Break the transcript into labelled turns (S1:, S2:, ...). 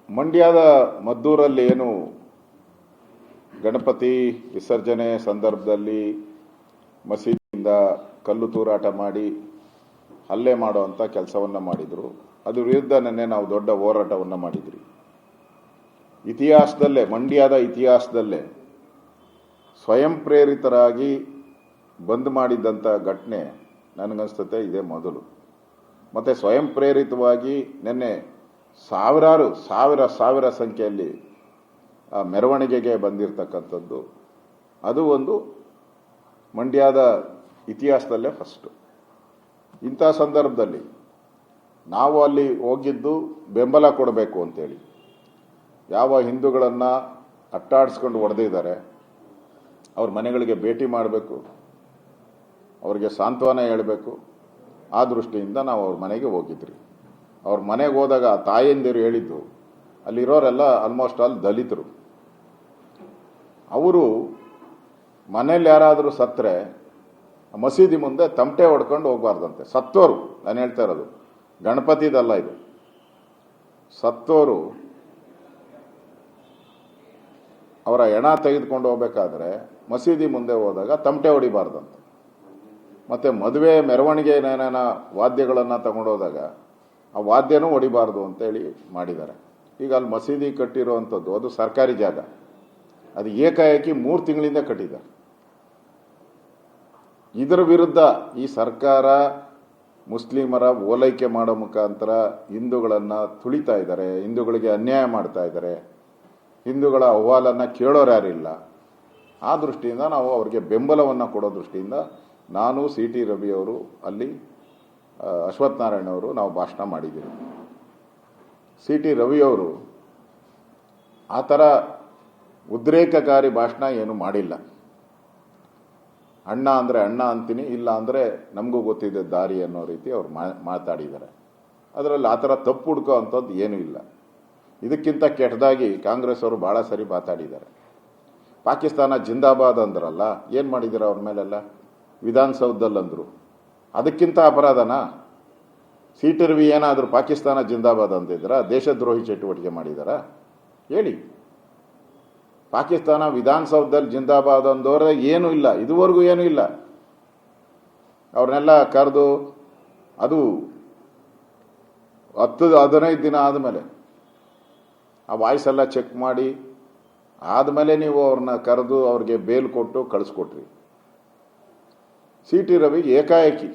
S1: ಮಂಡ್ಯದ ಮದ್ದೂರಲ್ಲಿ ಏನು ಗಣಪತಿ ವಿಸರ್ಜನೆ ಸಂದರ್ಭದಲ್ಲಿ ಮಸೀದಿಯಿಂದ ಕಲ್ಲು ತೂರಾಟ ಮಾಡಿ ಹಲ್ಲೆ ಮಾಡುವಂಥ ಕೆಲಸವನ್ನು ಮಾಡಿದರು. ಅದ್ರ ವಿರುದ್ಧ ನಿನ್ನೆ ನಾವು ದೊಡ್ಡ ಹೋರಾಟವನ್ನು ಮಾಡಿದ್ರಿ. ಇತಿಹಾಸದಲ್ಲೇ, ಮಂಡ್ಯದ ಇತಿಹಾಸದಲ್ಲೇ ಸ್ವಯಂ ಪ್ರೇರಿತರಾಗಿ ಬಂದ್ ಮಾಡಿದ್ದಂಥ ಘಟನೆ ನನಗನ್ಸ್ತತೆ ಇದೇ ಮೊದಲು. ಮತ್ತು ಸ್ವಯಂ ಪ್ರೇರಿತವಾಗಿ ನಿನ್ನೆ ಸಾವಿರ ಸಂಖ್ಯೆಯಲ್ಲಿ ಮೆರವಣಿಗೆಗೆ ಬಂದಿರತಕ್ಕಂಥದ್ದು ಅದು ಒಂದು ಮಂಡ್ಯದ ಇತಿಹಾಸದಲ್ಲೇ ಫಸ್ಟು. ಇಂಥ ಸಂದರ್ಭದಲ್ಲಿ ನಾವು ಅಲ್ಲಿ ಹೋಗಿದ್ದು ಬೆಂಬಲ ಕೊಡಬೇಕು ಅಂತೇಳಿ. ಯಾವ ಹಿಂದೂಗಳನ್ನು ಅಟ್ಟಾಡಿಸ್ಕೊಂಡು ಹೊಡೆದಿದ್ದಾರೆ ಅವ್ರ ಮನೆಗಳಿಗೆ ಭೇಟಿ ಮಾಡಬೇಕು, ಅವ್ರಿಗೆ ಸಾಂತ್ವನ ಹೇಳಬೇಕು. ಆ ದೃಷ್ಟಿಯಿಂದ ನಾವು ಅವ್ರ ಮನೆಗೆ ಹೋಗಿದ್ರಿ. ಅವ್ರ ಮನೆಗೆ ಹೋದಾಗ ತಾಯಂದಿರು ಹೇಳಿದ್ದು, ಅಲ್ಲಿರೋರೆಲ್ಲ ಆಲ್ಮೋಸ್ಟ್ ಆಲ್ ದಲಿತರು. ಅವರು ಮನೇಲಿ ಯಾರಾದರೂ ಸತ್ತರೆ ಮಸೀದಿ ಮುಂದೆ ತಮಟೆ ಹೊಡ್ಕೊಂಡು ಹೋಗ್ಬಾರ್ದಂತೆ. ಸತ್ತೋರು, ನಾನು ಹೇಳ್ತಾ ಇರೋದು ಗಣಪತಿದಲ್ಲ ಇದು. ಸತ್ತೋರು ಅವರ ಹೆಣ ತೆಗೆದುಕೊಂಡು ಹೋಗ್ಬೇಕಾದ್ರೆ ಮಸೀದಿ ಮುಂದೆ ಹೋದಾಗ ತಮಟೆ ಹೊಡಿಬಾರ್ದಂತೆ. ಮತ್ತು ಮದುವೆ ಮೆರವಣಿಗೆ ಏನೇನ ವಾದ್ಯಗಳನ್ನು ತಗೊಂಡೋದಾಗ ಆ ವಾದ್ಯನೂ ಹೊಡಿಬಾರ್ದು ಅಂತೇಳಿ ಮಾಡಿದ್ದಾರೆ. ಈಗ ಅಲ್ಲಿ ಮಸೀದಿ ಕಟ್ಟಿರುವಂಥದ್ದು ಅದು ಸರ್ಕಾರಿ ಜಾಗ. ಅದು ಏಕಾಏಕಿ 3 ತಿಂಗಳಿಂದ ಕಟ್ಟಿದ್ದಾರೆ. ಇದರ ವಿರುದ್ಧ ಈ ಸರ್ಕಾರ ಮುಸ್ಲಿಮರ ಓಲೈಕೆ ಮಾಡೋ ಮುಖಾಂತರ ಹಿಂದೂಗಳನ್ನು ತುಳಿತಾ ಇದ್ದಾರೆ, ಹಿಂದೂಗಳಿಗೆ ಅನ್ಯಾಯ ಮಾಡ್ತಾ ಇದ್ದಾರೆ, ಹಿಂದೂಗಳ ಅಹವಾಲನ್ನು ಕೇಳೋರು ಯಾರಿಲ್ಲ. ಆ ದೃಷ್ಟಿಯಿಂದ ನಾವು ಅವರಿಗೆ ಬೆಂಬಲವನ್ನು ಕೊಡೋ ದೃಷ್ಟಿಯಿಂದ ನಾನು, CT ರವಿಯವರು, ಅಲ್ಲಿ ಅಶ್ವಥ್ ನಾರಾಯಣ ಅವರು ನಾವು ಭಾಷಣ ಮಾಡಿದ್ದೀವಿ. CT ರವಿಯವರು ಆ ಥರ ಉದ್ರೇಕಕಾರಿ ಭಾಷಣ ಏನು ಮಾಡಿಲ್ಲ. ಅಣ್ಣ ಅಂದರೆ ಅಣ್ಣ ಅಂತೀನಿ, ಇಲ್ಲ ಅಂದರೆ ನಮಗೂ ಗೊತ್ತಿದೆ ದಾರಿ ಅನ್ನೋ ರೀತಿ ಅವ್ರು ಮಾತಾಡಿದ್ದಾರೆ. ಅದರಲ್ಲಿ ಆ ಥರ ತಪ್ಪು ಹುಡ್ಕೋ ಅಂಥದ್ದು ಏನೂ ಇಲ್ಲ. ಇದಕ್ಕಿಂತ ಕೆಟ್ಟದಾಗಿ ಕಾಂಗ್ರೆಸ್ ಅವರು ಭಾಳ ಸರಿ ಮಾತಾಡಿದ್ದಾರೆ. ಪಾಕಿಸ್ತಾನ ಜಿಂದಾಬಾದ್ ಅಂದ್ರಲ್ಲ, ಏನು ಮಾಡಿದ್ದಾರೆ ಅವ್ರ ಮೇಲೆಲ್ಲ? ವಿಧಾನಸೌಧದಲ್ಲಿ ಅಂದರು. ಅದಕ್ಕಿಂತ ಅಪರಾಧನಾ? CT ರವಿ ಏನಾದರೂ ಪಾಕಿಸ್ತಾನ ಜಿಂದಾಬಾದ್ ಅಂದಿದ್ರ? ದೇಶದ್ರೋಹಿ ಚಟುವಟಿಕೆ ಮಾಡಿದಾರ? ಹೇಳಿ. ಪಾಕಿಸ್ತಾನ ವಿಧಾನಸೌಧದಲ್ಲಿ ಜಿಂದಾಬಾದ್ ಅಂದವ್ರೆ ಏನೂ ಇಲ್ಲ, ಇದುವರೆಗೂ ಏನೂ ಇಲ್ಲ. ಅವ್ರನ್ನೆಲ್ಲ ಕರೆದು ಅದು 10-15 ದಿನ ಆದಮೇಲೆ ಆ ವಾಯ್ಸ್ ಎಲ್ಲ ಚೆಕ್ ಮಾಡಿ ಆದಮೇಲೆ ನೀವು ಅವ್ರನ್ನ ಕರೆದು ಅವ್ರಿಗೆ ಬೇಲ್ ಕೊಟ್ಟು ಕಳಿಸ್ಕೊಟ್ರಿ. CT ರವಿ ಏಕಾಏಕಿ